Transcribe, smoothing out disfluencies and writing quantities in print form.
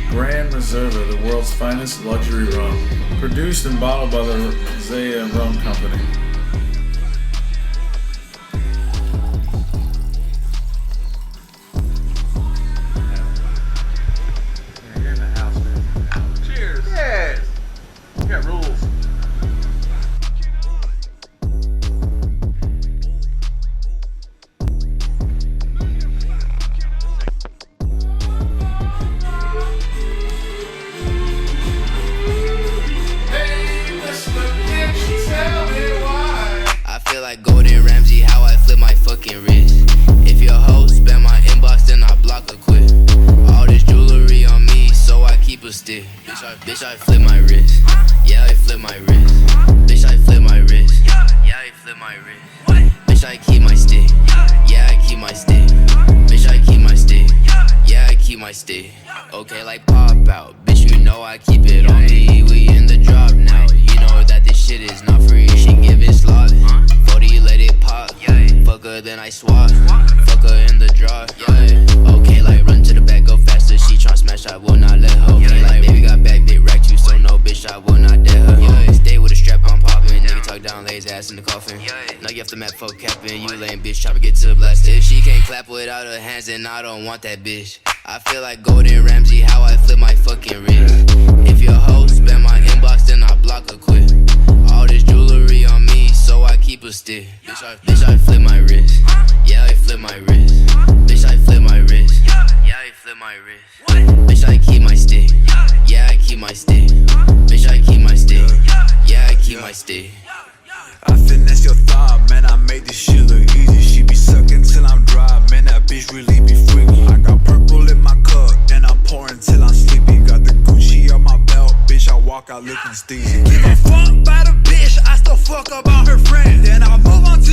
Grand Reserva, the world's finest luxury rum. Produced and bottled by the Zaya Rum Company. You're in the house, man. Cheers. Yes. We got rules. Like Gordon Ramsay, how I flip my fucking wrist. If your hoe spam my inbox, then I block or quit. All this jewelry on me, so I keep a stick. Bitch, I flip my wrist. Yeah, I flip my wrist. Bitch, I flip my wrist. Yeah, I flip my wrist. Bitch, I keep my stick. Yeah, I keep my stick. Bitch, I keep my stick. Yeah, I keep my stick. Okay, like pop out. Bitch, you know I keep it on me. We in the drop now. You know that this shit is not free. She give it slot. 40, let it pop. Fuck her, then I swap. Fuck her in the draw. Okay, like run to the back, go faster. She tryna smash, I will not let her. Okay, like baby got back, big rack too, so no bitch, I will not dare her. Stay with a strap, I'm popping. Nigga talk down, lay his ass in the coffin. Now you have to map, fuck capping. You lame bitch, try to get to the blast. If she can't clap without her hands, then I don't want that bitch. I feel like Gordon Ramsay, how I flip my fucking wrist. If your hoe spam my inbox, then I block or quit. All this jewelry on me, so I keep a stick. Bitch, I flip my wrist. Yeah, I flip my wrist. Bitch, I flip my wrist. Yeah, I flip my wrist. Bitch, I keep my stick. Yeah, I keep my stick. Bitch, I keep my stick. Yeah, I keep my stick. I finesse your thought, man, I made this shit look easy. She be sucking till I'm dry, man, that bitch really be freaky. I got purple in my cup, and I'm pouring till I'm sleepy. Got the Gucci on my belt, bitch, I walk out looking steamy. Give a fuck by the bitch, I still fuck about her friend. Then I move on to